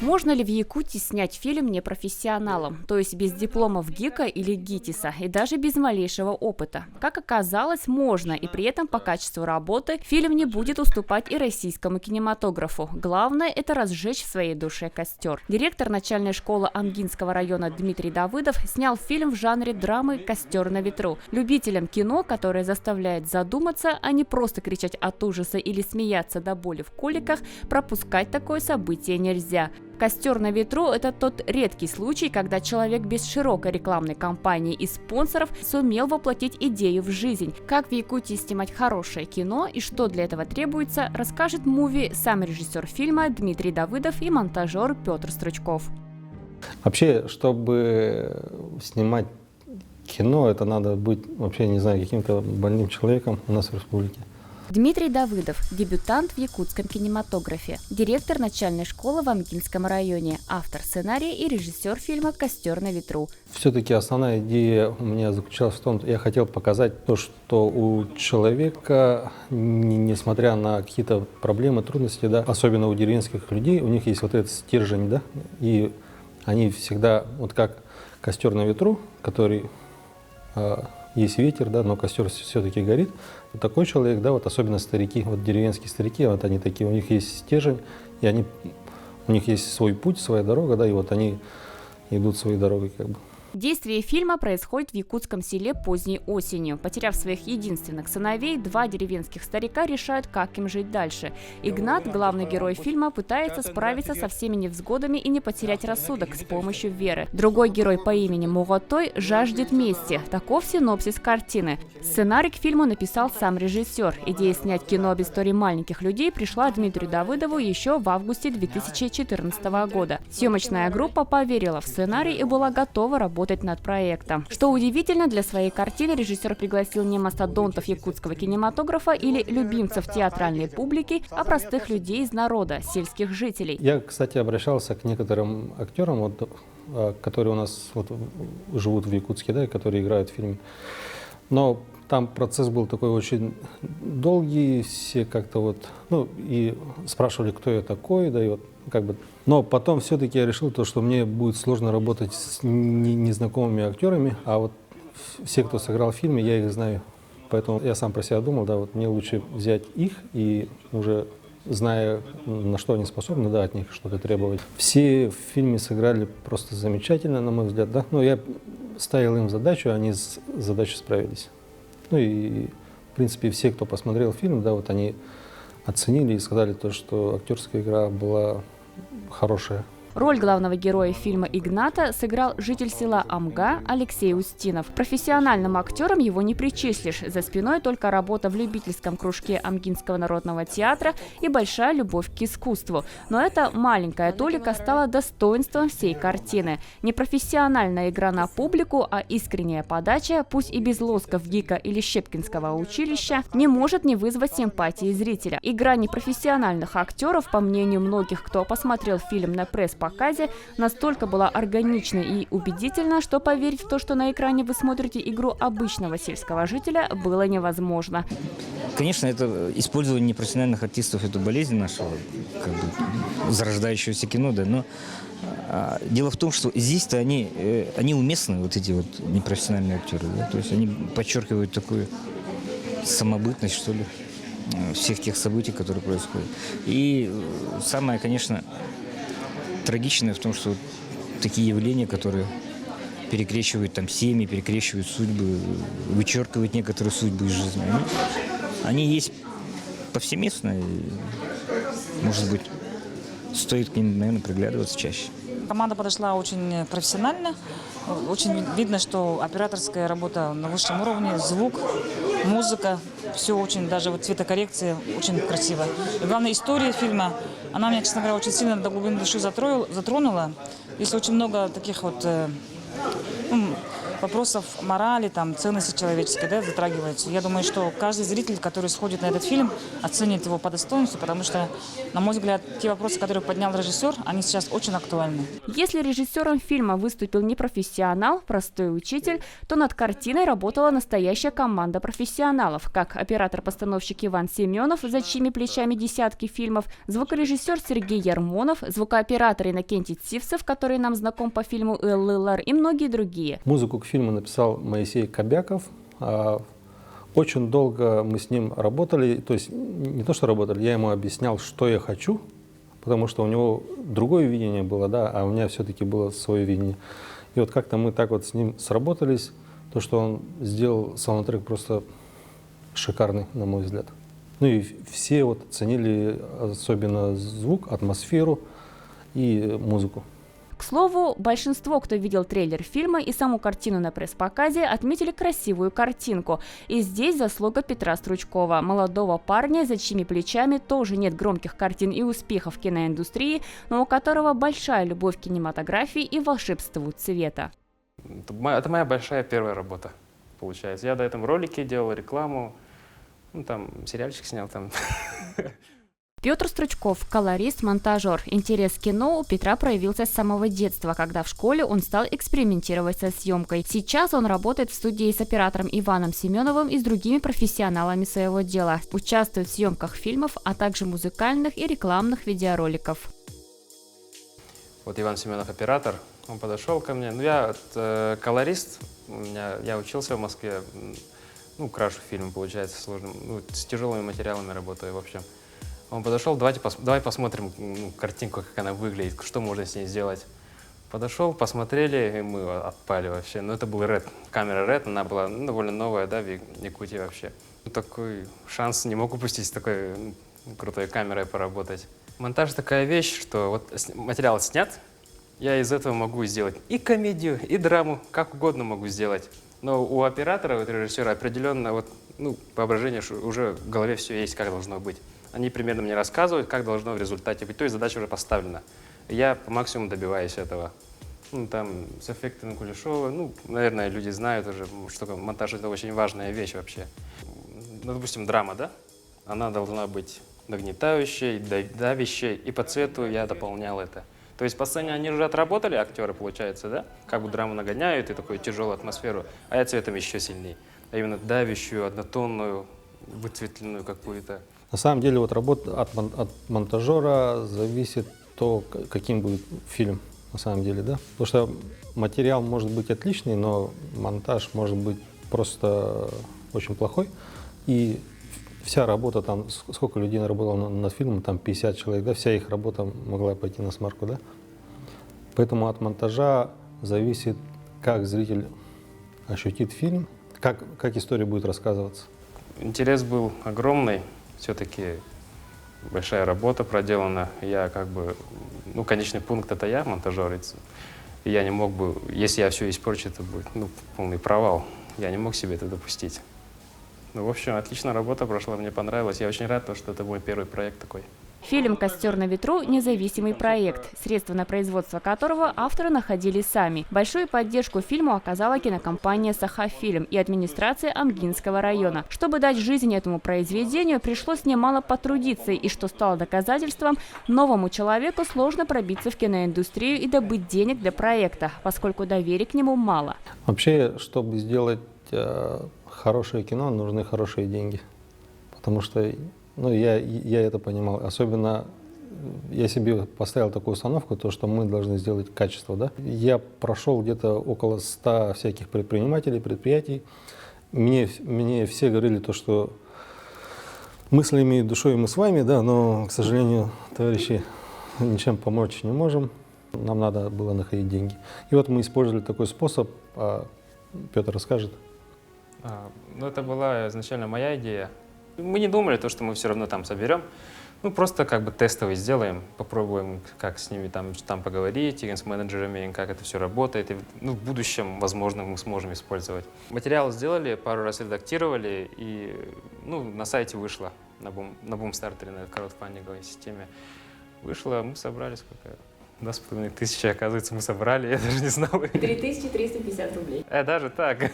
Можно ли в Якутии снять фильм непрофессионалом, то есть без дипломов ГИКа или ГИТИСа и даже без малейшего опыта? Как оказалось, можно, и при этом по качеству работы фильм не будет уступать и российскому кинематографу. Главное – это разжечь в своей душе костер. Директор начальной школы Амгинского района Дмитрий Давыдов снял фильм в жанре драмы «Костер на ветру». Любителям кино, которое заставляет задуматься, а не просто кричать от ужаса или смеяться до боли в коликах, пропускать такое событие нельзя. «Костер на ветру» – это тот редкий случай, когда человек без широкой рекламной кампании и спонсоров сумел воплотить идею в жизнь. Как в Якутии снимать хорошее кино и что для этого требуется, расскажет муви сам режиссер фильма Дмитрий Давыдов и монтажер Петр Стручков. Вообще, чтобы снимать кино, это надо быть, вообще, не знаю, каким-то больным человеком у нас в республике. Дмитрий Давыдов – дебютант в якутском кинематографе, директор начальной школы в Амгинском районе, автор сценария и режиссер фильма «Костер на ветру». Все-таки основная идея у меня заключалась в том, что я хотел показать то, что у человека, несмотря на какие-то проблемы, трудности, да, особенно у деревенских людей, у них есть вот этот стержень, да, и они всегда, вот как костер на ветру, который есть ветер, да, но костер все-таки горит. Вот такой человек, да, вот особенно старики, вот деревенские старики, вот они такие, у них есть стержень, и у них есть свой путь, своя дорога, да, и вот они идут своей дорогой, как бы. Действие фильма происходит в якутском селе поздней осенью. Потеряв своих единственных сыновей, два деревенских старика решают, как им жить дальше. Игнат, главный герой фильма, пытается справиться со всеми невзгодами и не потерять рассудок с помощью веры. Другой герой по имени Мугатой жаждет мести. Таков синопсис картины. Сценарий к фильму написал сам режиссер. Идея снять кино об истории маленьких людей пришла Дмитрию Давыдову еще в августе 2014 года. Съемочная группа поверила в сценарий и была готова работать над проектом. Что удивительно, для своей картины режиссер пригласил не мастодонтов якутского кинематографа или любимцев театральной публики, а простых людей из народа, сельских жителей. Я, кстати, обращался к некоторым актерам, вот, которые у нас вот живут в Якутске, да, которые играют в фильме. Но там процесс был такой очень долгий, все как-то вот, ну, и спрашивали, кто я такой, да, и вот как бы. Но потом все-таки я решил, что мне будет сложно работать с незнакомыми актерами, а вот все, кто сыграл в фильме, я их знаю. Поэтому я сам про себя думал, да, вот мне лучше взять их и уже зная, на что они способны, да, от них что-то требовать. Все в фильме сыграли просто замечательно, на мой взгляд, да. Но я ставил им задачу, они с задачей справились. Ну и, в принципе, все, кто посмотрел фильм, да, вот они оценили и сказали то, что актерская игра была хорошая. Роль главного героя фильма Игната сыграл житель села Амга Алексей Устинов. Профессиональным актером его не причислишь. За спиной только работа в любительском кружке Амгинского народного театра и большая любовь к искусству. Но эта маленькая толика стала достоинством всей картины. Не профессиональная игра на публику, а искренняя подача, пусть и без лосков ГИКа или Щепкинского училища, не может не вызвать симпатии зрителя. Игра непрофессиональных актеров, по мнению многих, кто посмотрел фильм на пресс-показе, настолько была органична и убедительна, что поверить в то, что на экране вы смотрите игру обычного сельского жителя, было невозможно. Конечно, это использование непрофессиональных артистов – это болезнь нашего, как бы, зарождающегося кино, да, но дело в том, что здесь-то они уместны, вот эти вот непрофессиональные актеры, да, то есть они подчеркивают такую самобытность, что ли, всех тех событий, которые происходят. И самое, конечно, трагичное в том, что такие явления, которые перекрещивают там семьи, перекрещивают судьбы, вычеркивают некоторые судьбы из жизни, они есть повсеместно, и, может быть, стоит к ним, наверное, приглядываться чаще. Команда подошла очень профессионально. Очень видно, что операторская работа на высшем уровне, звук, музыка, все очень, даже вот цветокоррекция очень красиво. И главное, история фильма, она меня, честно говоря, очень сильно до глубины души затронула. Здесь очень много таких вот вопросов морали, там, ценности человеческой, да, затрагивается. Я думаю, что каждый зритель, который сходит на этот фильм, оценит его по достоинству, потому что, на мой взгляд, те вопросы, которые поднял режиссер, они сейчас очень актуальны. Если режиссером фильма выступил не профессионал, простой учитель, то над картиной работала настоящая команда профессионалов, как оператор-постановщик Иван Семенов, за чьими плечами десятки фильмов, звукорежиссер Сергей Ярмонов, звукооператор Иннокентий Цивцев, который нам знаком по фильму «ЛЛР», и многие другие. Музыку к фильму написал Моисей Кобяков. Очень долго мы с ним работали, то есть не то, что работали, я ему объяснял, что я хочу, потому что у него другое видение было, да, а у меня все-таки было свое видение. И вот как-то мы так вот с ним сработались, то, что он сделал саундтрек просто шикарный, на мой взгляд. Ну и все вот ценили особенно звук, атмосферу и музыку. К слову, большинство, кто видел трейлер фильма и саму картину на пресс-показе, отметили красивую картинку. И здесь заслуга Петра Стручкова, молодого парня, за чьими плечами тоже нет громких картин и успехов в киноиндустрии, но у которого большая любовь к кинематографии и волшебству цвета. Это моя большая первая работа, получается. Я до этого ролики делал, рекламу, ну там сериальчик снял там. Петр Стручков – колорист, монтажер. Интерес к кино у Петра проявился с самого детства, когда в школе он стал экспериментировать со съемкой. Сейчас он работает в студии с оператором Иваном Семеновым и с другими профессионалами своего дела. Участвует в съемках фильмов, а также музыкальных и рекламных видеороликов. Вот Иван Семенов оператор, он подошел ко мне. Ну, я колорист, я учился в Москве, ну, крашу фильм, получается, сложным, ну, с тяжелыми материалами работаю, в общем. Он подошел, давай посмотрим картинку, как она выглядит, что можно с ней сделать. Подошел, посмотрели, и мы отпали вообще. Ну, это был Red, камера Red, она была довольно новая, да, в Якутии вообще. Такой шанс не мог упустить с такой крутой камерой поработать. Монтаж такая вещь, что вот материал снят, я из этого могу сделать и комедию, и драму, как угодно могу сделать. Но у оператора, у режиссера определенно вот, воображение, что уже в голове все есть, как должно быть. Они примерно мне рассказывают, как должно в результате быть. То есть задача уже поставлена. Я по максимуму добиваюсь этого. Ну, там, с эффектами Кулешова, наверное, люди знают уже, что монтаж – это очень важная вещь вообще. Ну, допустим, драма, да? Она должна быть нагнетающей, давящей, и по цвету я дополнял это. То есть по сцене они уже отработали, актеры, получается, да? Как бы драму нагоняют и такую тяжелую атмосферу, а я цветом еще сильнее. А именно давящую, однотонную, выцветленную какую-то. На самом деле вот работа от монтажера зависит то, каким будет фильм на самом деле, да? Потому что материал может быть отличный, но монтаж может быть просто очень плохой. И вся работа там, сколько людей работало над фильмом, там 50 человек, да, вся их работа могла пойти на смарку, да? Поэтому от монтажа зависит, как зритель ощутит фильм, как история будет рассказываться. Интерес был огромный. Все-таки большая работа проделана. Я конечный пункт это я, монтажер. И я не мог бы, если я все испорчу, это будет полный провал. Я не мог себе это допустить. В общем, отличная работа прошла, мне понравилось. Я очень рад, что это мой первый проект такой. Фильм «Костер на ветру» – независимый проект, средства на производство которого авторы находили сами. Большую поддержку фильму оказала кинокомпания «Саха-фильм» и администрация Амгинского района. Чтобы дать жизнь этому произведению, пришлось немало потрудиться, и что стало доказательством, новому человеку сложно пробиться в киноиндустрию и добыть денег для проекта, поскольку доверия к нему мало. Вообще, чтобы сделать хорошее кино, нужны хорошие деньги, потому что я это понимал. Особенно я себе поставил такую установку, то, что мы должны сделать качество. Да? Я прошел где-то около 100 всяких предприятий. Мне все говорили то, что мыслями и душой мы с вами, да, но, к сожалению, товарищи, ничем помочь не можем. Нам надо было находить деньги. И вот мы использовали такой способ. Петр расскажет. Это была изначально моя идея. Мы не думали, что мы все равно там соберем. Просто тестовый сделаем, попробуем, как с ними там поговорить, и с менеджерами, как это все работает. И в будущем, возможно, мы сможем использовать. Материал сделали, пару раз редактировали, и на сайте вышло, на Бумстартере, на краудфандинговой системе. Вышло, мы собрали сколько? 2,5 тысячи, оказывается, мы собрали, я даже не знал. 3350 рублей. Даже так.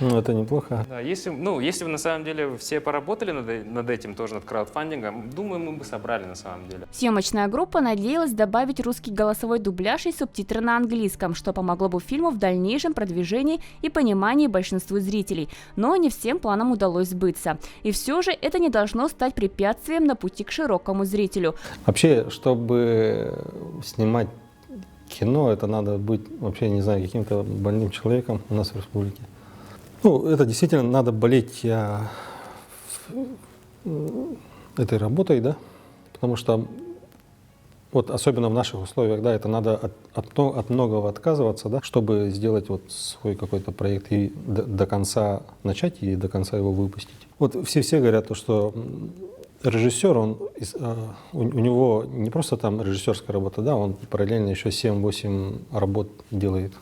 Ну, это неплохо. Да, если бы на самом деле все поработали над этим, тоже над краудфандингом, думаю, мы бы собрали на самом деле. Съемочная группа надеялась добавить русский голосовой дубляж и субтитры на английском, что помогло бы фильму в дальнейшем продвижении и понимании большинству зрителей. Но не всем планам удалось сбыться. И все же это не должно стать препятствием на пути к широкому зрителю. Вообще, чтобы снимать кино, это надо быть, вообще, не знаю, каким-то больным человеком у нас в республике. Ну, это действительно надо болеть этой работой, да, потому что вот особенно в наших условиях, да, это надо от многого отказываться, да, чтобы сделать вот свой какой-то проект и до конца начать и до конца его выпустить. Вот все говорят, что режиссер, у него не просто там режиссерская работа, да, он параллельно еще 7-8 работ делает.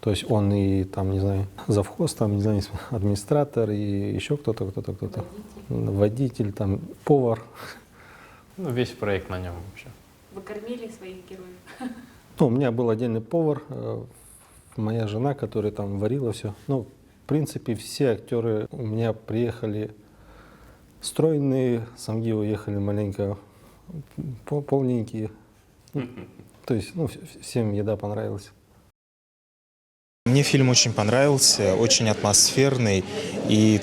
То есть он и там, не знаю, завхоз, там, не знаю, администратор и еще кто-то. Водитель, там, повар. Ну, весь проект на нем вообще. Вы кормили своих героев? Ну, у меня был отдельный повар, моя жена, которая там варила все. Ну, в принципе, все актеры у меня приехали стройные, самги уехали маленько полненькие. То есть, ну, всем еда понравилась. Мне фильм очень понравился, очень атмосферный и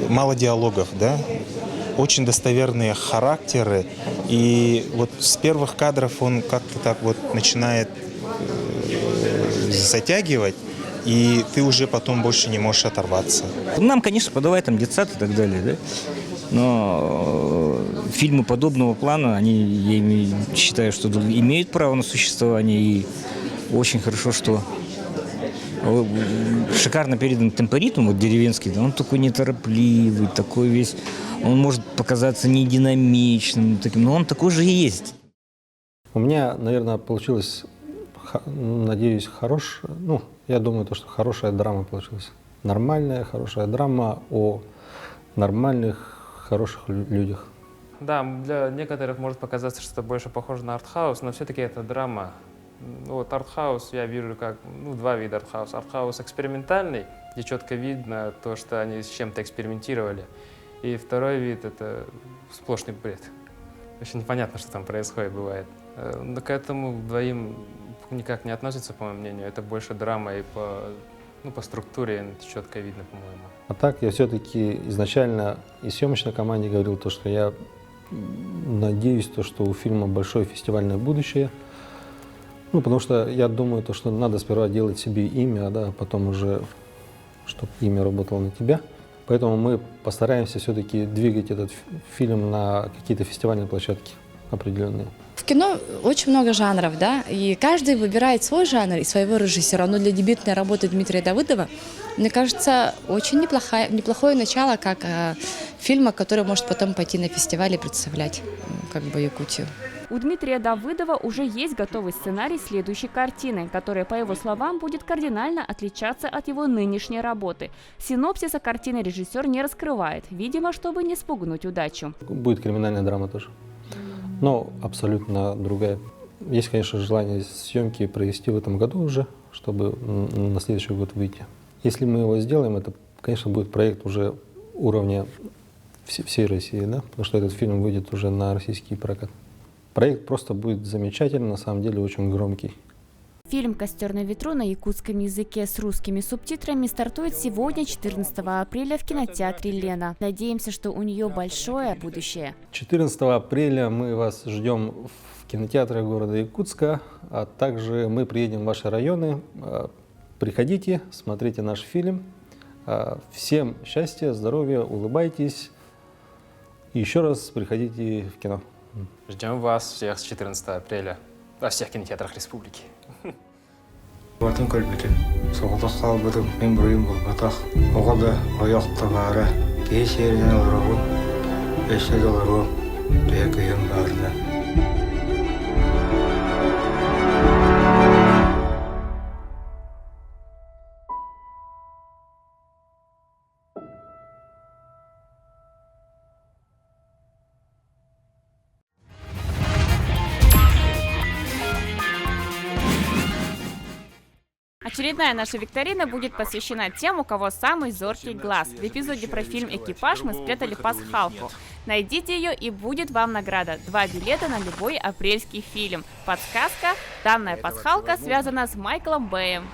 мало диалогов, да? Очень достоверные характеры. И вот с первых кадров он как-то так вот начинает затягивать, и ты уже потом больше не можешь оторваться. Нам, конечно, подавай там детсад и так далее, да? Но фильмы подобного плана, я считаю, что имеют право на существование, и очень хорошо, что шикарно передан темпоритм, вот деревенский, да, он такой неторопливый, такой весь, он может показаться не динамичным, таким, но он такой же и есть. У меня, наверное, получилось, надеюсь, я думаю, что хорошая драма получилась. Нормальная, хорошая драма о нормальных, хороших людях. Да, для некоторых может показаться, что это больше похоже на артхаус, но все-таки это драма. Вот артхаус я вижу как, два вида артхауса. Артхаус экспериментальный, где четко видно то, что они с чем-то экспериментировали. И второй вид — это сплошный бред. Вообще непонятно, что там происходит, бывает. Но к этому двоим никак не относится, по моему мнению. Это больше драма, и по структуре это четко видно, по-моему. А так я все-таки изначально и съемочной команде говорил то, что я надеюсь, что у фильма большое фестивальное будущее. Потому что я думаю, что надо сперва делать себе имя, да, а потом уже, чтобы имя работало на тебя. Поэтому мы постараемся все-таки двигать этот фильм на какие-то фестивальные площадки определенные. В кино очень много жанров, да, и каждый выбирает свой жанр и своего режиссера. Но для дебютной работы Дмитрия Давыдова, мне кажется, очень неплохое начало, как фильма, который может потом пойти на фестиваль и представлять Якутию. У Дмитрия Давыдова уже есть готовый сценарий следующей картины, которая, по его словам, будет кардинально отличаться от его нынешней работы. Синопсиса картины режиссер не раскрывает, видимо, чтобы не спугнуть удачу. Будет криминальная драма тоже, но абсолютно другая. Есть, конечно, желание съемки провести в этом году уже, чтобы на следующий год выйти. Если мы его сделаем, это, конечно, будет проект уже уровня всей России, да? Потому что этот фильм выйдет уже на российский прокат. Проект просто будет замечательный, на самом деле очень громкий. Фильм «Костер на ветру» на якутском языке с русскими субтитрами стартует сегодня, 14 апреля, в кинотеатре «Лена». Надеемся, что у нее большое будущее. 14 апреля мы вас ждем в кинотеатре города Якутска, а также мы приедем в ваши районы. Приходите, смотрите наш фильм. Всем счастья, здоровья, улыбайтесь. И еще раз приходите в кино. Ждем вас всех с 14 апреля во всех кинотеатрах республики. Батым көлбетин, соғылдақ қалбытым, мен бұрайым бұл батақ. Оғалда ояқты бары, кейс ерінен ұрағын, $5 дұя күйім барына. Очередная наша викторина будет посвящена тем, у кого самый зоркий глаз. В эпизоде про фильм «Экипаж» мы спрятали пасхалку. Найдите ее, и будет вам награда. 2 билета на любой апрельский фильм. Подсказка: данная пасхалка связана с Майклом Бэем.